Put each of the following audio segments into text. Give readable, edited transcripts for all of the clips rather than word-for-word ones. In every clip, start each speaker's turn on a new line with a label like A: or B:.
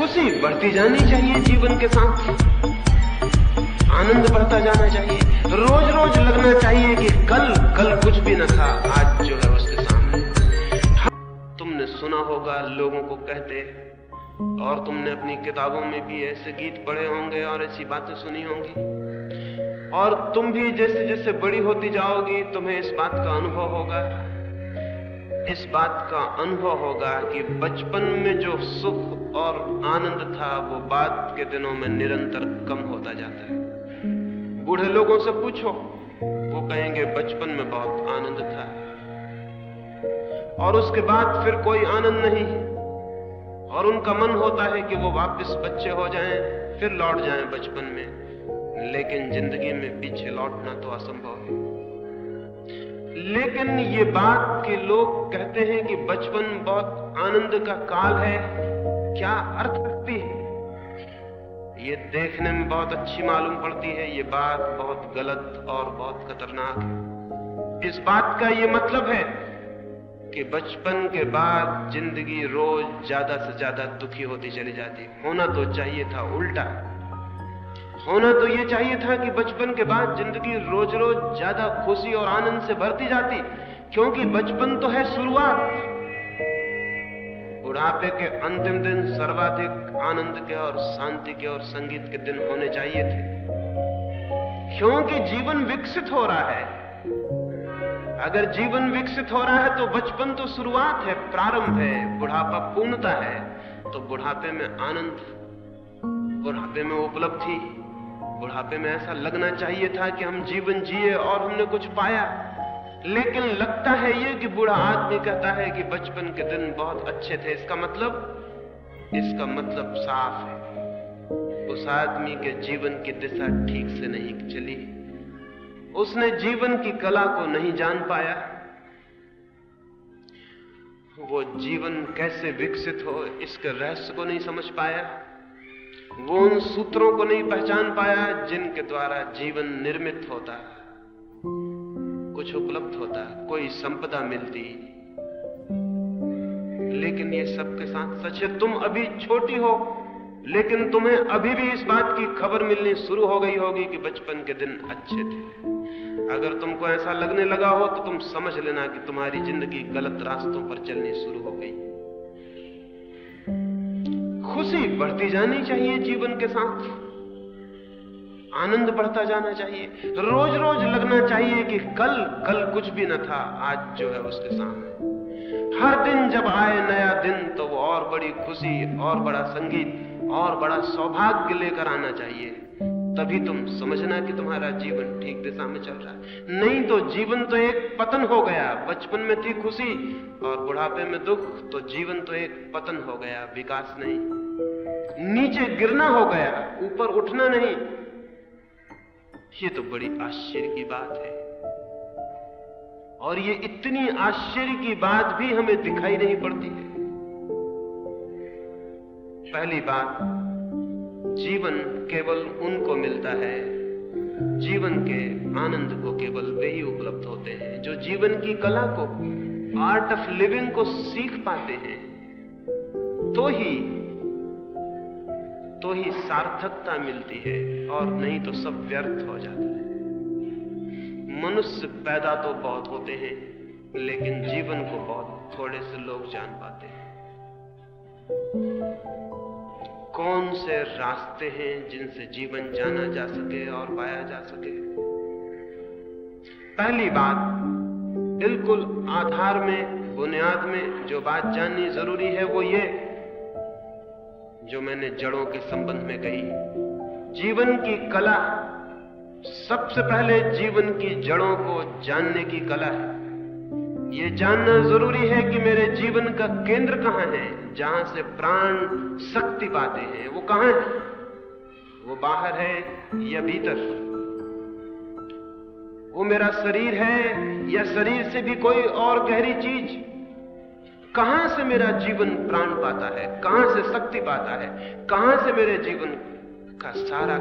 A: खुशी बढ़ती जानी चाहिए जीवन के साथ, आनंद बढ़ता जाना चाहिए। रोज रोज लगना चाहिए कि कल कुछ भी न था, आज जो है उसके सामने। तुमने सुना होगा लोगों को कहते, और तुमने अपनी किताबों में भी ऐसे गीत पढ़े होंगे और ऐसी बातें सुनी होंगी, और तुम भी जैसे जैसे बड़ी होती जाओगी तुम्हें इस बात का अनुभव होगा, इस बात का अनुभव होगा कि बचपन में जो सुख और आनंद था वो बाद के दिनों में निरंतर कम होता जाता है। बूढ़े लोगों से पूछो, वो कहेंगे बचपन में बहुत आनंद था, और उसके बाद फिर कोई आनंद नहीं, और उनका मन होता है कि वो वापस बच्चे हो जाएं, फिर लौट जाएं बचपन में। लेकिन जिंदगी में पीछे लौटना तो असंभव है। लेकिन ये बात कि लोग कहते हैं कि बचपन बहुत आनंद का काल है, क्या अर्थ रखती है? ये देखने में बहुत अच्छी मालूम पड़ती है, ये बात बहुत गलत और बहुत खतरनाक है। इस बात का ये मतलब है कि बचपन के बाद जिंदगी रोज ज्यादा से ज्यादा दुखी होती चली जाती। होना तो चाहिए था उल्टा, होना तो ये चाहिए था कि बचपन के बाद जिंदगी रोज रोज ज्यादा खुशी और आनंद से भरती जाती, क्योंकि बचपन तो है शुरुआत। बुढ़ापे के अंतिम दिन सर्वाधिक आनंद के और शांति के और संगीत के दिन होने चाहिए थे, क्योंकि जीवन विकसित हो रहा है। अगर जीवन विकसित हो रहा है तो बचपन तो शुरुआत है, प्रारंभ है, बुढ़ापा पूर्णता है। तो बुढ़ापे में आनंद, बुढ़ापे में उपलब्धि, बुढ़ापे में ऐसा लगना चाहिए था कि हम जीवन जिए और हमने कुछ पाया। लेकिन लगता है ये कि बूढ़ा आदमी कहता है कि बचपन के दिन बहुत अच्छे थे। इसका मतलब साफ है, उस आदमी के जीवन की दिशा ठीक से नहीं चली, उसने जीवन की कला को नहीं जान पाया, वो जीवन कैसे विकसित हो इसके रहस्य को नहीं समझ पाया, वो उन सूत्रों को नहीं पहचान पाया जिनके द्वारा जीवन निर्मित होता, कुछ उपलब्ध होता, कोई संपदा मिलती। लेकिन ये सबके साथ सच है, तुम अभी छोटी हो, लेकिन तुम्हें अभी भी इस बात की खबर मिलनी शुरू हो गई होगी कि बचपन के दिन अच्छे थे। अगर तुमको ऐसा लगने लगा हो तो तुम समझ लेना कि तुम्हारी जिंदगी गलत रास्तों पर चलनी शुरू हो गई। खुशी बढ़ती जानी चाहिए जीवन के साथ, आनंद बढ़ता जाना चाहिए। रोज रोज लगना चाहिए कि कल कुछ भी न था, आज जो है उसके सामने। हर दिन जब आए नया दिन तो वो और बड़ी खुशी और बड़ा संगीत और बड़ा सौभाग्य लेकर आना चाहिए। तभी तुम समझना कि तुम्हारा जीवन ठीक दिशा में चल रहा है। नहीं तो जीवन तो एक पतन हो गया। बचपन में थी खुशी और बुढ़ापे में दुख, तो जीवन तो एक पतन हो गया, विकास नहीं, नीचे गिरना हो गया, ऊपर उठना नहीं। ये तो बड़ी आश्चर्य की बात है, और ये इतनी आश्चर्य की बात भी हमें दिखाई नहीं पड़ती है। पहली बात, जीवन केवल उनको मिलता है, जीवन के आनंद को केवल वे ही उपलब्ध होते हैं जो जीवन की कला को, आर्ट ऑफ लिविंग को सीख पाते हैं। तो ही सार्थकता मिलती है, और नहीं तो सब व्यर्थ हो जाता है। मनुष्य पैदा तो बहुत होते हैं, लेकिन जीवन को बहुत थोड़े से लोग जान पाते हैं। कौन से रास्ते हैं जिनसे जीवन जाना जा सके और पाया जा सके? पहली बात, बिल्कुल आधार में, बुनियाद में जो बात जाननी जरूरी है वो ये, जो मैंने जड़ों के संबंध में कही। जीवन की कला, सबसे पहले जीवन की जड़ों को जानने की कला है। ये जानना जरूरी है कि मेरे जीवन का केंद्र कहां है, जहां से प्राण शक्ति पाते हैं। वो कहां है? वो बाहर है या भीतर? वो मेरा शरीर है या शरीर से भी कोई और गहरी चीज? कहां से मेरा जीवन प्राण पाता है, कहां से शक्ति पाता है, कहां से मेरे जीवन का सारा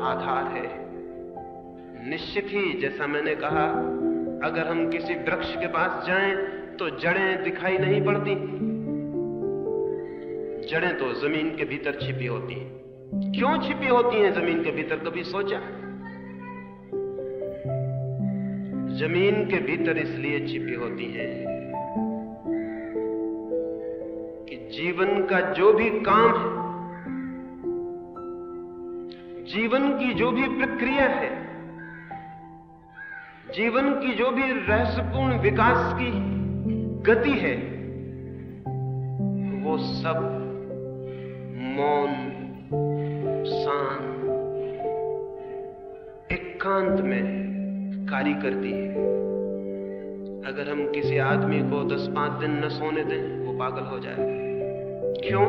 A: आधार है? निश्चित ही, जैसा मैंने कहा, अगर हम किसी वृक्ष के पास जाएं तो जड़ें दिखाई नहीं पड़ती, जड़ें तो जमीन के भीतर छिपी होती हैं। क्यों छिपी होती हैं जमीन के भीतर, कभी सोचा? जमीन के भीतर इसलिए छिपी होती हैं कि जीवन का जो भी काम है, जीवन की जो भी प्रक्रिया है, जीवन की जो भी रहस्यपूर्ण विकास की गति है, वो सब मौन, शांत, एकांत में कार्य करती है। अगर हम किसी आदमी को 10-5 दिन न सोने दें, वो पागल हो जाए। क्यों?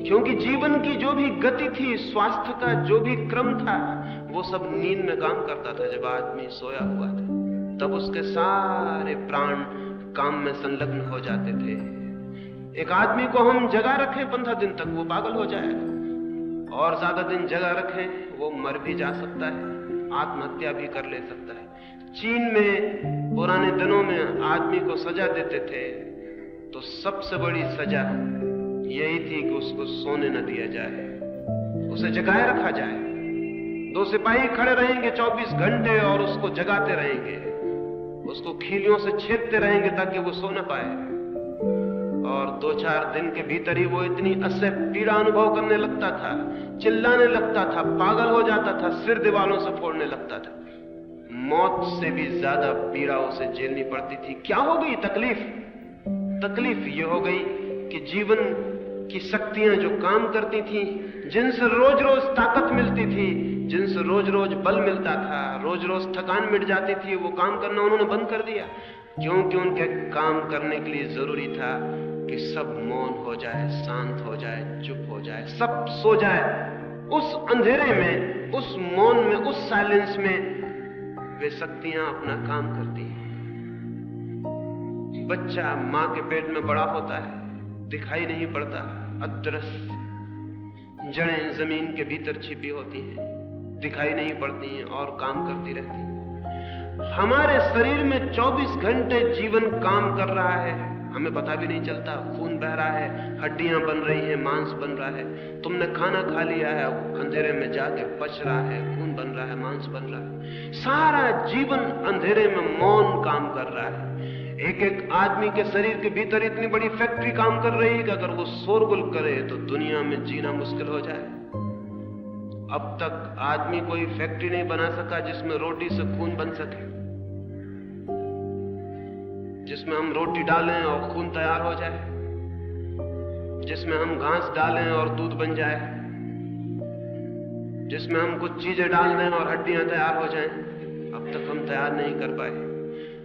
A: क्योंकि जीवन की जो भी गति थी, स्वास्थ्य का जो भी क्रम था, वो सब नींद में काम करता था। जब आदमी सोया हुआ था, तब उसके सारे प्राण काम में संलग्न हो जाते थे। एक आदमी को हम जगा रखें 15 दिन तक, वो पागल हो जाएगा। और ज्यादा दिन जगा रखें, वो मर भी जा सकता है, आत्महत्या भी कर ले सकता है। चीन में पुराने दिनों में आदमी को सजा देते थे, तो सबसे बड़ी सजा यही थी कि उसको सोने न दिया जाए, उसे जगाए रखा जाए। 2 सिपाही खड़े रहेंगे 24 घंटे और उसको जगाते रहेंगे, उसको खीलियों से छेदते रहेंगे ताकि वो सो न पाए। और 2-4 दिन के भीतर ही वो इतनी असह्य पीड़ा अनुभव करने लगता था, चिल्लाने लगता था, पागल हो जाता था, सिर दीवारों से फोड़ने लगता था। मौत से भी ज्यादा पीड़ा उसे झेलनी पड़ती थी। क्या हो गई तकलीफ? तकलीफ ये हो गई कि जीवन की शक्तियां जो काम करती थी, जिनसे रोज रोज ताकत मिलती थी, जिनसे रोज रोज बल मिलता था, रोज रोज थकान मिट जाती थी, वो काम करना उन्होंने बंद कर दिया। क्योंकि उनके काम करने के लिए जरूरी था कि सब मौन हो जाए, शांत हो जाए, चुप हो जाए, सब सो जाए। उस अंधेरे में, उस मौन में, उस साइलेंस में वे शक्तियां अपना काम करती हैं। बच्चा मां के पेट में बड़ा होता है, दिखाई नहीं पड़ता, अदृश्य। जड़ें जमीन के भीतर छिपी होती हैं, दिखाई नहीं पड़ती हैं और काम करती रहती हैं। हमारे शरीर में 24 घंटे जीवन काम कर रहा है, हमें पता भी नहीं चलता। खून बह रहा है, हड्डियां बन रही हैं, मांस बन रहा है। तुमने खाना खा लिया है, अंधेरे में जाके पच रहा है, खून बन रहा है, मांस बन रहा है। सारा जीवन अंधेरे में मौन काम कर रहा है। एक एक आदमी के शरीर के भीतर इतनी बड़ी फैक्ट्री काम कर रही है कि अगर वो शोरगुल करे तो दुनिया में जीना मुश्किल हो जाए। अब तक आदमी कोई फैक्ट्री नहीं बना सका जिसमें रोटी से खून बन सके, जिसमें हम रोटी डालें और खून तैयार हो जाए, जिसमें हम घास डालें और दूध बन जाए, जिसमें हम कुछ चीजें डाल दें और हड्डियां तैयार हो जाएं। अब तक हम तैयार नहीं कर पाए।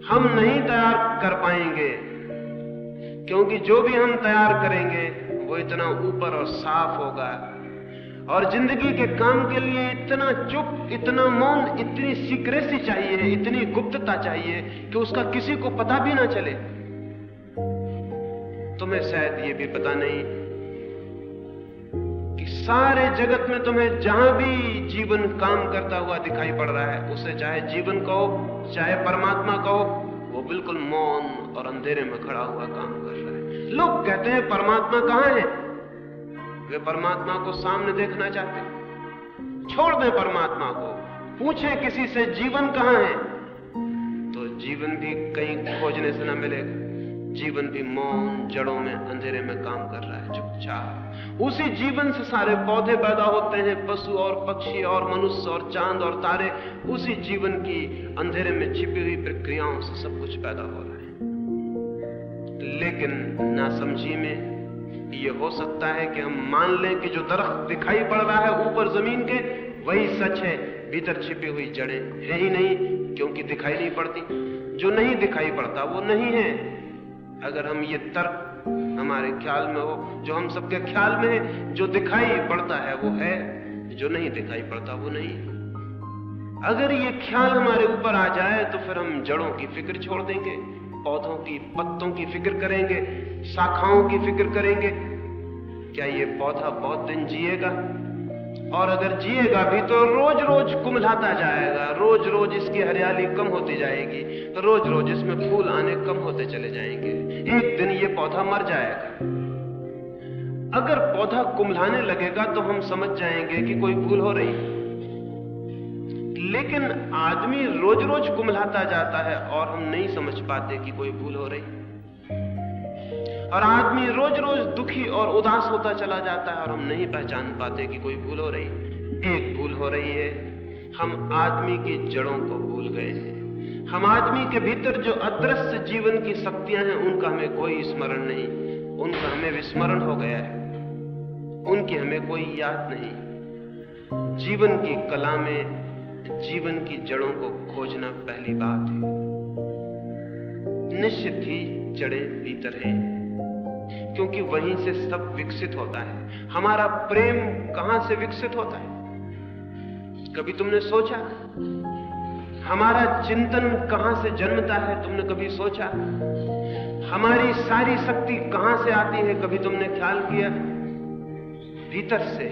A: हम नहीं तैयार कर पाएंगे, क्योंकि जो भी हम तैयार करेंगे वो इतना ऊपर और साफ होगा। और जिंदगी के काम के लिए इतना चुप, इतना मौन, इतनी सीक्रेसी चाहिए, इतनी गुप्तता चाहिए कि उसका किसी को पता भी ना चले। तुम्हें शायद ये भी पता नहीं कि सारे जगत में तुम्हें जहां भी जीवन काम करता हुआ दिखाई पड़ रहा है, उसे चाहे जीवन कहो, चाहे परमात्मा कहो, वो बिल्कुल मौन और अंधेरे में खड़ा हुआ काम कर रहा है। लोग कहते हैं परमात्मा कहां है? वे परमात्मा को सामने देखना चाहते हैं। छोड़ दें परमात्मा को, पूछें किसी से जीवन कहां है, तो जीवन भी कहीं खोजने से न मिलेगा। जीवन भी मौन, जड़ों में, अंधेरे में काम कर रहा है, चुपचाप। उसी जीवन से सारे पौधे पैदा होते हैं, पशु और पक्षी और मनुष्य और चांद और तारे। उसी जीवन की अंधेरे में छिपी हुई प्रक्रियाओं से सब कुछ पैदा हो रहा है। लेकिन नासमझी में ये हो सकता है कि हम मान लें कि जो दरख्त दिखाई पड़ रहा है ऊपर जमीन के, वही सच है। भीतर छिपी हुई जड़ें है ही नहीं, क्योंकि दिखाई नहीं पड़ती। जो नहीं दिखाई पड़ता वो नहीं है। अगर हम ये तर्क हमारे ख्याल में हो, जो हम सबके ख्याल में है, जो दिखाई पड़ता है वो है, जो नहीं दिखाई पड़ता वो नहीं है। अगर ये ख्याल हमारे ऊपर आ जाए तो फिर हम जड़ों की फिक्र छोड़ देंगे, पौधों की, पत्तों की फिक्र करेंगे, शाखाओं की फिक्र करेंगे। क्या ये पौधा बहुत दिन जिएगा? और अगर जिएगा भी तो रोज रोज कुम्हलाता जाएगा, रोज रोज इसकी हरियाली कम होती जाएगी, रोज रोज इसमें फूल आने कम होते चले जाएंगे। एक दिन ये पौधा मर जाएगा। अगर पौधा कुम्हलाने लगेगा तो हम समझ जाएंगे कि कोई भूल हो रही, लेकिन आदमी रोज रोज कुम्हलाता जाता है और हम नहीं समझ पाते कि कोई भूल हो रही। और आदमी रोज रोज दुखी और उदास होता चला जाता है और हम नहीं पहचान पाते कि कोई भूल हो रही। एक भूल हो रही है, हम आदमी की जड़ों को भूल गए हैं। हम आदमी के भीतर जो अदृश्य जीवन की शक्तियां हैं उनका हमें कोई स्मरण नहीं, उनका हमें विस्मरण हो गया है, उनकी हमें कोई याद नहीं। जीवन की कला में जीवन की जड़ों को खोजना पहली बात है। निश्चित ही जड़ें भीतर हैं, क्योंकि वहीं से सब विकसित होता है। हमारा प्रेम कहां से विकसित होता है? कभी तुमने सोचा? हमारा चिंतन कहां से जन्मता है? तुमने कभी सोचा? हमारी सारी शक्ति कहां से आती है? कभी तुमने ख्याल किया? भीतर से।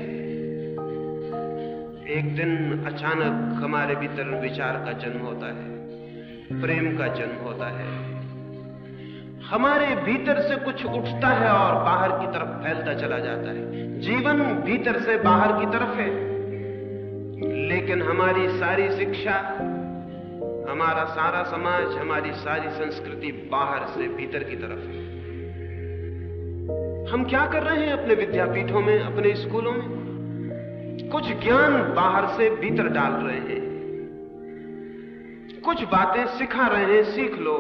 A: एक दिन अचानक हमारे भीतर विचार का जन्म होता है, प्रेम का जन्म होता है। हमारे भीतर से कुछ उठता है और बाहर की तरफ फैलता चला जाता है। जीवन भीतर से बाहर की तरफ है, लेकिन हमारी सारी शिक्षा, हमारा सारा समाज, हमारी सारी संस्कृति बाहर से भीतर की तरफ है। हम क्या कर रहे हैं अपने विद्यापीठों में, अपने स्कूलों में? कुछ ज्ञान बाहर से भीतर डाल रहे हैं, कुछ बातें सिखा रहे हैं, सीख लो।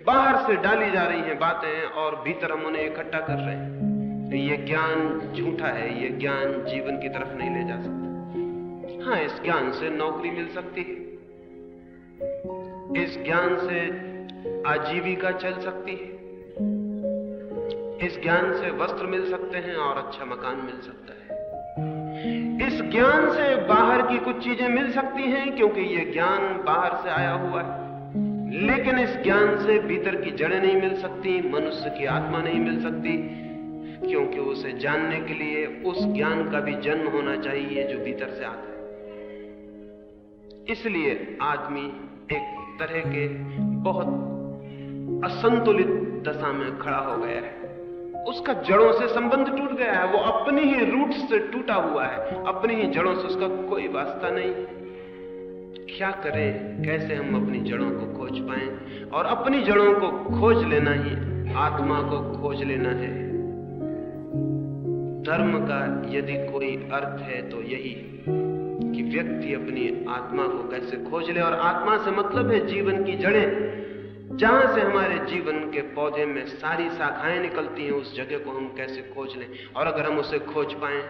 A: बाहर से डाली जा रही हैं बातें और भीतर हम उन्हें इकट्ठा कर रहे हैं। तो ये ज्ञान झूठा है, ये ज्ञान जीवन की तरफ नहीं ले जा सकता। हाँ, इस ज्ञान से नौकरी मिल सकती है, इस ज्ञान से आजीविका चल सकती है, इस ज्ञान से वस्त्र मिल सकते हैं और अच्छा मकान मिल सकता है। इस ज्ञान से बाहर की कुछ चीजें मिल सकती हैं, क्योंकि यह ज्ञान बाहर से आया हुआ है, लेकिन इस ज्ञान से भीतर की जड़ें नहीं मिल सकती, मनुष्य की आत्मा नहीं मिल सकती, क्योंकि उसे जानने के लिए उस ज्ञान का भी जन्म होना चाहिए जो भीतर से आता है। इसलिए आदमी एक तरह के बहुत असंतुलित दशा में खड़ा हो गया है। उसका जड़ों से संबंध टूट गया है, वो अपनी ही रूट से टूटा हुआ है, अपनी ही जड़ों से उसका कोई वास्ता नहीं। क्या करें? कैसे हम अपनी जड़ों को खोज पाएं? और अपनी जड़ों को खोज लेना ही आत्मा को खोज लेना है। धर्म का यदि कोई अर्थ है तो यही कि व्यक्ति अपनी आत्मा को कैसे खोज ले। और आत्मा से मतलब है जीवन की जड़ें, जहां से हमारे जीवन के पौधे में सारी शाखाएं निकलती हैं, उस जगह को हम कैसे खोज लें। और अगर हम उसे खोज पाएं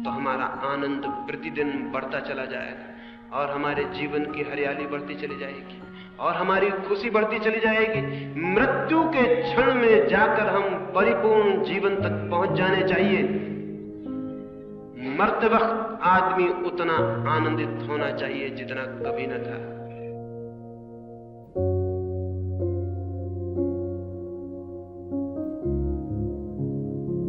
A: तो हमारा आनंद प्रतिदिन बढ़ता चला जाएगा और हमारे जीवन की हरियाली बढ़ती चली जाएगी और हमारी खुशी बढ़ती चली जाएगी। मृत्यु के क्षण में जाकर हम परिपूर्ण जीवन तक पहुंच जाने चाहिए। मरते वक्त आदमी उतना आनंदित होना चाहिए जितना कभी न था।